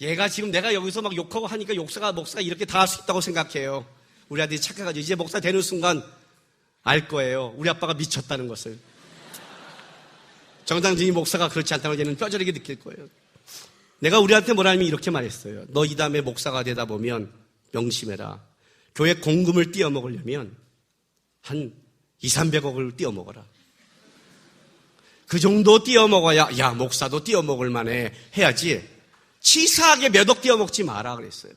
얘가 지금 내가 여기서 막 욕하고 하니까 목사가 이렇게 다 할 수 있다고 생각해요. 우리 아들이 착해가지고 이제 목사 되는 순간 알 거예요. 우리 아빠가 미쳤다는 것을. 정상진이 목사가 그렇지 않다는 걸 얘는 뼈저리게 느낄 거예요. 내가 우리한테 뭐라 하면 이렇게 말했어요. 너 이 다음에 목사가 되다 보면 명심해라. 교회 공금을 띄어먹으려면 한 200~300억을 띄어먹어라. 그 정도 띄어먹어야 야 목사도 띄어먹을 만해 해야지 치사하게 몇 억 띄어먹지 마라 그랬어요.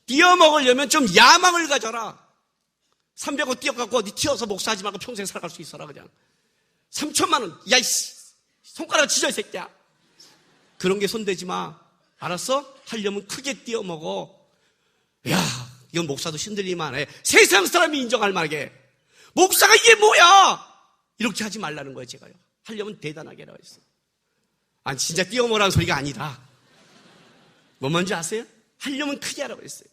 띄어먹으려면 좀 야망을 가져라. 300억 띄어갖고 어디 튀어서 목사하지 말고 평생 살아갈 수 있어라 그냥. 3천만 원. 야 이씨 손가락 찢어 이 새끼야. 그런 게 손대지 마. 알았어? 하려면 크게 띄어먹어. 야 이건 목사도 힘들리만 해. 세상 사람이 인정할 만하게. 목사가 이게 뭐야? 이렇게 하지 말라는 거예요 제가요. 하려면 대단하게 하라고 했어요. 아니 진짜 띄어먹으라는 소리가 아니라 뭐 뭔지 아세요? 하려면 크게 하라고 했어요.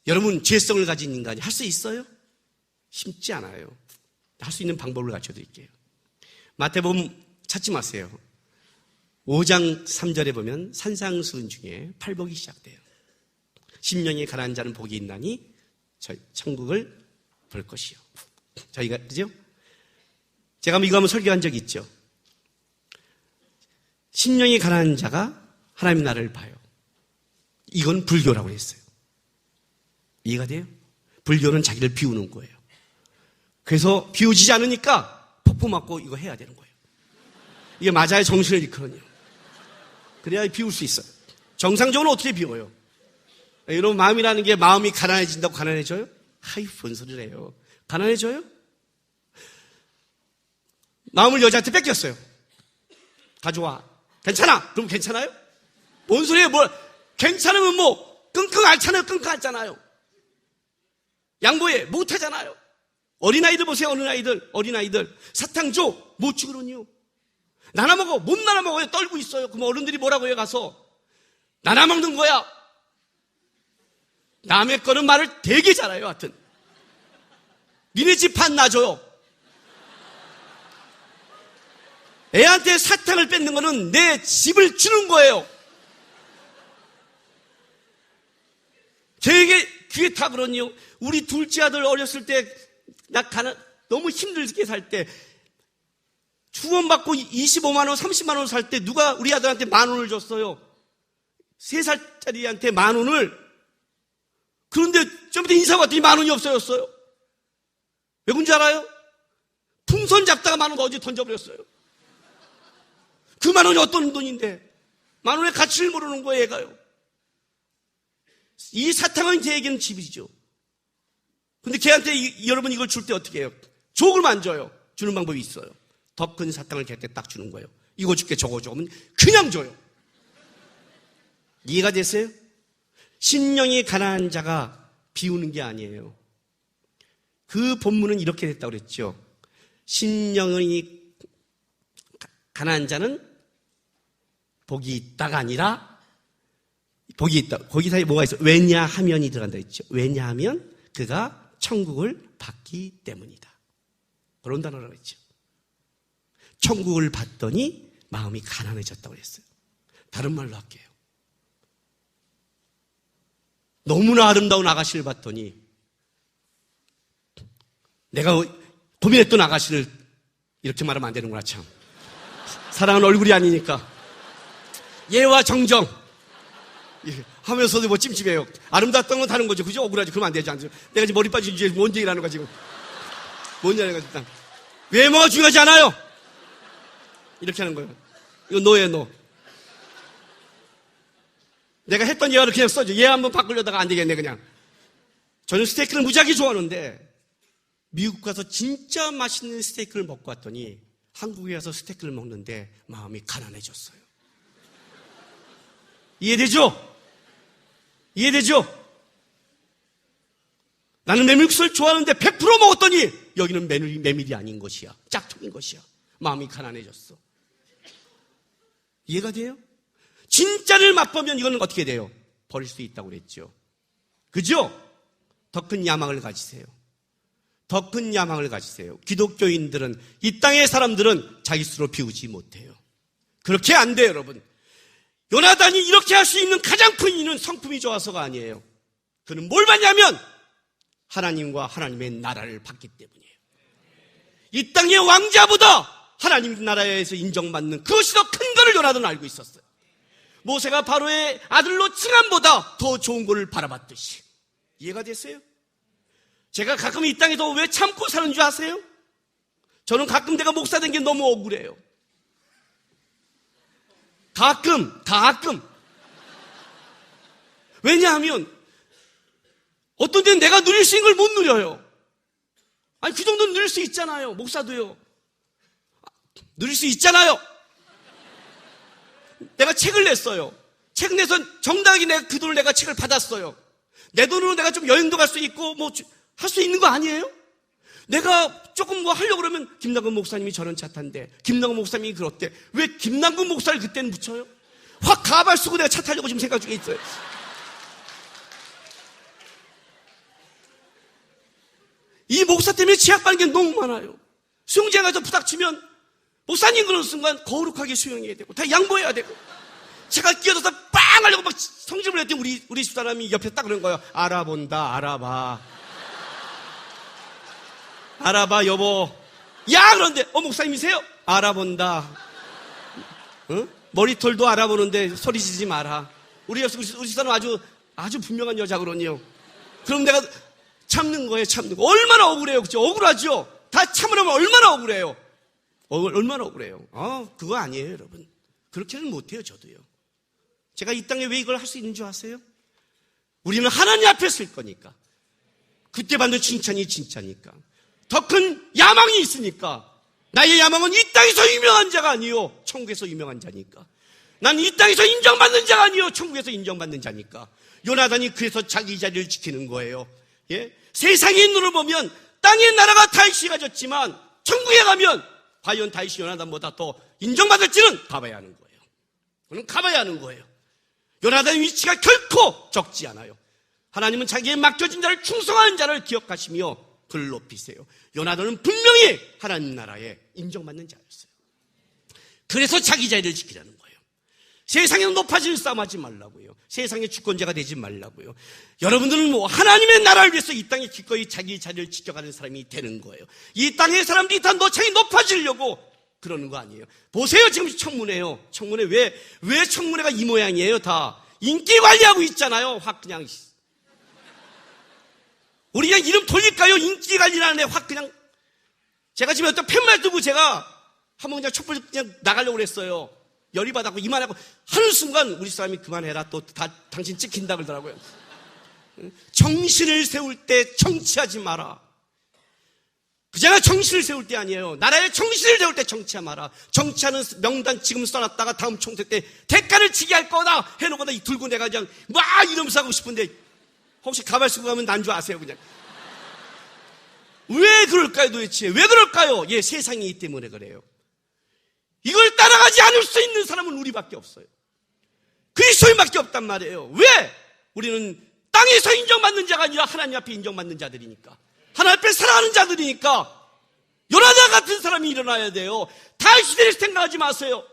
여러분 죄성을 가진 인간이 할 수 있어요? 쉽지 않아요. 할 수 있는 방법을 가르쳐드릴게요. 마태복음 찾지 마세요. 5장 3절에 보면 산상수훈 중에 팔복이 시작돼요. 심령이 가난한 자는 복이 있나니 천국을 볼 것이요. 저희가 그죠? 제가 이거 한번 설교한 적이 있죠. 심령이 가난한 자가 하나님 나라를 봐요. 이건 불교라고 했어요. 이해가 돼요? 불교는 자기를 비우는 거예요. 그래서 비워지지 않으니까 폭포 맞고 이거 해야 되는 거예요. 이게 맞아야 정신을 잃거든요. 그래야 비울 수 있어요. 정상적으로 어떻게 비워요? 여러분 마음이라는 게 마음이 가난해진다고 가난해져요? 하이 뭔 소리를 해요. 가난해져요? 마음을 여자한테 뺏겼어요. 가져와. 괜찮아? 그럼 괜찮아요? 뭔 소리예요? 괜찮으면 뭐 끙끙 앓잖아요. 끙끙 앓잖아요. 양보해. 못하잖아요. 어린아이들 보세요. 어린아이들. 사탕 줘. 못 주거든요. 나눠 먹어. 못 나눠 먹어요. 떨고 있어요. 그럼 어른들이 뭐라고 해 가서 나눠 먹는 거야. 남의 거는 말을 되게 잘해요. 하여튼 니네 집 반 놔줘요. 애한테 사탕을 뺏는 거는 내 집을 주는 거예요. 되게 그게 다 그러니요. 우리 둘째 아들 어렸을 때 너무 힘들게 살 때 후원받고 25만 원, 30만 원 살 때 누가 우리 아들한테 10,000원을 줬어요. 3살짜리한테 10,000원을. 그런데 좀 이따 인사 왔더니 10,000원이 없어졌어요. 왜 그런지 알아요? 풍선 잡다가 10,000원 어제 던져버렸어요. 그 10,000원이 어떤 돈인데 10,000원의 가치를 모르는 거예요. 얘가요. 이 사탕은 걔에게는 집이죠. 근데 걔한테 여러분 이걸 줄 때 어떻게 해요? 조금만 줘요. 주는 방법이 있어요. 더 큰 사탕을 걔한테 딱 주는 거예요. 이거 줄게 저거 줘. 그냥 줘요. 이해가 됐어요? 신령이 가난한 자가 비우는 게 아니에요. 그 본문은 이렇게 됐다고 그랬죠. 신령이 가난한 자는 복이 있다가 아니라 복이 있다. 거기 사이에 뭐가 있어? 왜냐하면이 들어간다 했죠. 왜냐하면 그가 천국을 받기 때문이다. 그런 단어라고 했죠. 천국을 받더니 마음이 가난해졌다고 했어요. 다른 말로 할게요. 너무나 아름다운 아가씨를 봤더니 내가 고민했던 아가씨를 이렇게 말하면 안 되는구나 참. 사랑은 얼굴이 아니니까 예와 정정 하면서도 뭐 찜찜해요. 아름답다는 건 다른 거죠. 그죠? 억울하지. 그러면 안 되지. 내가 지금 머리 빠진 주제에 뭔 얘기를 하는 거야 지금. 뭔 얘기를 하는 거야. 외모가 중요하지 않아요. 이렇게 하는 거예요. 이거 노예요, 노. 내가 했던 예화를 그냥 써줘. 얘 한번 바꾸려다가 안 되겠네, 그냥. 저는 스테이크를 무지하게 좋아하는데, 미국 가서 진짜 맛있는 스테이크를 먹고 왔더니, 한국에 와서 스테이크를 먹는데, 마음이 가난해졌어요. 이해되죠? 이해되죠? 나는 메밀국수를 좋아하는데 100% 먹었더니, 여기는 메밀이 아닌 것이야. 짝퉁인 것이야. 마음이 가난해졌어. 이해가 돼요? 진짜를 맛보면 이거는 어떻게 돼요? 버릴 수 있다고 그랬죠. 그죠? 더 큰 야망을 가지세요. 더 큰 야망을 가지세요. 기독교인들은, 이 땅의 사람들은 자기 스스로 비우지 못해요. 그렇게 안 돼요, 여러분. 요나단이 이렇게 할 수 있는 가장 큰 이유는 성품이 좋아서가 아니에요. 그는 뭘 받냐면 하나님과 하나님의 나라를 받기 때문이에요. 이 땅의 왕자보다 하나님 나라에서 인정받는 그것이 더 큰 것을 요나단은 알고 있었어요. 모세가 바로의 아들로 칭함보다 더 좋은 것을 바라봤듯이. 이해가 됐어요? 제가 가끔 이 땅에서 왜 참고 사는 줄 아세요? 저는 가끔 내가 목사 된 게 너무 억울해요. 가끔. 왜냐하면 어떤 때는 내가 누릴 수 있는 걸 못 누려요. 아니 그 정도는 누릴 수 있잖아요. 목사도요. 누릴 수 있잖아요. 내가 책을 냈어요. 책 내서 정당하게 내가 그 돈을 내가 책을 받았어요. 내 돈으로 내가 좀 여행도 갈 수 있고 뭐 할 수 있는 거 아니에요? 내가 조금 뭐 하려고 그러면 김남근 목사님이 저런 차 탄대. 김남근 목사님이 그렇대. 왜 김남근 목사를 그때는 붙여요? 확 가발 쓰고 내가 차 타려고 지금 생각 중에 있어요. 이 목사 때문에 제약받는 게 너무 많아요. 수영장 가서 부닥치면 목사님 그런 순간 거룩하게 수영해야 되고 다 양보해야 되고 제가 끼어들어서 빵 하려고 막 성질을 했더니 우리 집사람이 옆에 딱 그런 거예요. 알아본다 알아봐 여보. 야 그런데 목사님이세요? 알아본다. 응? 머리털도 알아보는데 소리 지르지 마라. 우리 집사람 아주 분명한 여자 그러니요. 그럼 내가 참는 거예요. 얼마나 억울해요. 그죠? 억울하죠? 다 참으려면 얼마나 억울해요. 얼마나 억울해요. 그거 아니에요, 여러분. 그렇게는 못해요, 저도요. 제가 이 땅에 왜 이걸 할 수 있는 줄 아세요? 우리는 하나님 앞에 쓸 거니까. 그때 받는 칭찬이 진짜니까. 더 큰 야망이 있으니까. 나의 야망은 이 땅에서 유명한 자가 아니요, 천국에서 유명한 자니까. 난 이 땅에서 인정받는 자가 아니요, 천국에서 인정받는 자니까. 요나단이 그래서 자기 자리를 지키는 거예요. 예? 세상의 눈을 보면 땅의 나라가 다윗이 가졌지만 천국에 가면 과연 다윗이 요나단보다 더 인정받을지는 가봐야 하는 거예요. 그건 가봐야 하는 거예요. 요나단의 위치가 결코 적지 않아요. 하나님은 자기의 맡겨진 자를 충성하는 자를 기억하시며 그를 높이세요. 요나단은 분명히 하나님 나라에 인정받는 자였어요. 그래서 자기 자리를 지키라는 거예요. 세상에 높아지는 싸움하지 말라고요. 세상의 주권자가 되지 말라고요. 여러분들은 하나님의 나라를 위해서 이 땅에 기꺼이 자기 자리를 지켜가는 사람이 되는 거예요. 이 땅의 사람들이 다 너창이 높아지려고 그러는 거 아니에요. 보세요, 지금 청문회요. 청문회 왜 청문회가 이 모양이에요? 다 인기 관리하고 있잖아요. 확 그냥 우리 그냥 이름 돌릴까요? 인기 관리라는 애 확 그냥. 제가 지금 어떤 팻말 두고 제가 한번 그냥 촛불 그냥 나가려고 그랬어요. 열이 받았고 이만하고 하는 순간 우리 사람이 그만해라, 또 다 당신 찍힌다 그러더라고요. 정신을 세울 때 정치하지 마라. 그자가 정신을 세울 때 아니에요. 나라의 정신을 세울 때 정치하지 마라. 정치하는 명단 지금 써놨다가 다음 총선 때 대가를 지게 할 거다 해놓고 나 들고 내가 그냥 막 이러면서 하고 싶은데, 혹시 가발 쓰고 가면 난 줄 아세요 그냥. 왜 그럴까요 도대체? 왜 그럴까요? 예, 세상이기 때문에 그래요. 이걸 따라가지 않을 수 있는 사람은 우리밖에 없어요. 그리스도인밖에 없단 말이에요. 왜? 우리는 땅에서 인정받는 자가 아니라 하나님 앞에 인정받는 자들이니까, 하나님 앞에 살아가는 자들이니까. 요나단 같은 사람이 일어나야 돼요. 다윗이 될 생각하지 마세요.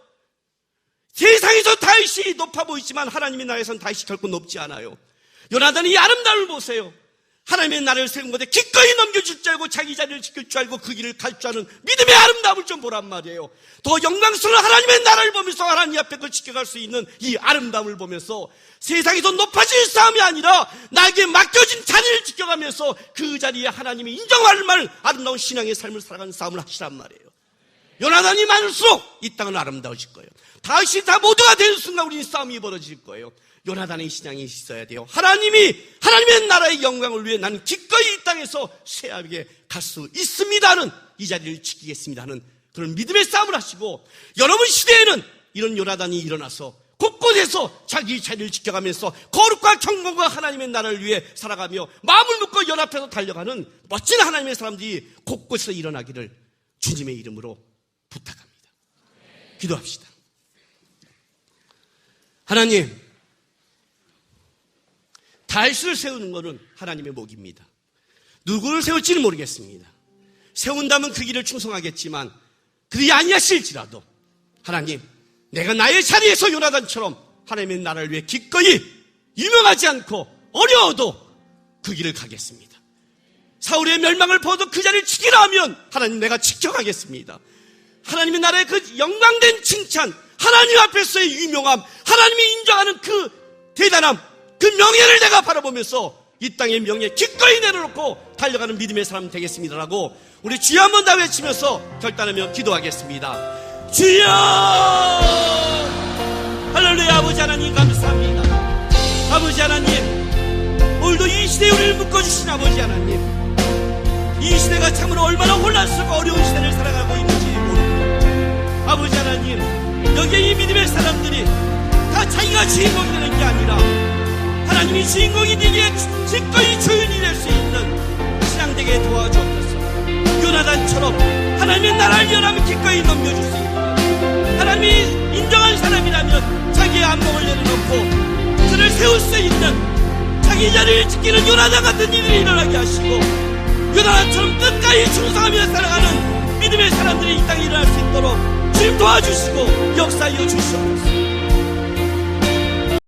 세상에서 다윗이 높아 보이지만 하나님의 나라에서는 다윗이 결코 높지 않아요. 요나단의 이 아름다움을 보세요. 하나님의 나라를 세운 것에 기꺼이 넘겨줄 줄 알고 자기 자리를 지킬 줄 알고 그 길을 갈 줄 아는 믿음의 아름다움을 좀 보란 말이에요. 더 영광스러운 하나님의 나라를 보면서 하나님 앞에 그걸 지켜갈 수 있는 이 아름다움을 보면서 세상에서 높아질 싸움이 아니라 나에게 맡겨진 자리를 지켜가면서 그 자리에 하나님이 인정할 말 아름다운 신앙의 삶을 살아가는 싸움을 하시란 말이에요. 요나단이 많을수록 이 땅은 아름다워질 거예요. 다윗이 다 모두가 되는 순간 우리는 싸움이 벌어질 거예요. 요나단의 신앙이 있어야 돼요. 하나님의 나라의 영광을 위해 나는 기꺼이 이 땅에서 쇠하게 갈 수 있습니다는, 이 자리를 지키겠습니다 하는 그런 믿음의 싸움을 하시고, 여러분 시대에는 이런 요나단이 일어나서 곳곳에서 자기 자리를 지켜가면서 거룩과 경건과 하나님의 나라를 위해 살아가며 마음을 묶고 연합해서 달려가는 멋진 하나님의 사람들이 곳곳에서 일어나기를 주님의 이름으로 부탁합니다. 기도합시다. 하나님, 다윗을 세우는 것은 하나님의 목입니다. 누구를 세울지는 모르겠습니다. 세운다면 그 길을 충성하겠지만 그들이 아니하실지라도 하나님, 내가 나의 자리에서 요나단처럼 하나님의 나라를 위해 기꺼이 유명하지 않고 어려워도 그 길을 가겠습니다. 사울의 멸망을 보도 그 자리를 지키라 하면 하나님, 내가 지켜가겠습니다. 하나님의 나라의 그 영광된 칭찬, 하나님 앞에서의 유명함, 하나님이 인정하는 그 대단함, 그 명예를 내가 바라보면서 이 땅의 명예 기꺼이 내려놓고 달려가는 믿음의 사람 되겠습니다라고 우리 주여 한번 다 외치면서 결단하며 기도하겠습니다. 주여! 할렐루야. 아버지 하나님 감사합니다. 아버지 하나님, 오늘도 이 시대에 우리를 묶어주신 아버지 하나님, 이 시대가 참으로 얼마나 혼란스럽고 어려운 시대를 살아가고 있는지 모릅니다. 아버지 하나님, 여기에 이 믿음의 사람들이 다 자기가 주인공이 되는 게 아니라 하나님이 주인공이 되기에 기꺼이 주인이 될 수 있는 신앙 되게 도와주옵소서. 요나단처럼 하나님의 나라를 위하면 기꺼이 넘겨줄 수 있는, 하나님이 인정한 사람이라면 자기의 안목을 내려놓고 그를 세울 수 있는 자기 자리를 지키는 요나단 같은 일이 일어나게 하시고, 요나단처럼 끝까지 충성하며 살아가는 믿음의 사람들이 이 땅에 일어날 수 있도록 주님 도와주시고 역사하여 주시옵소서.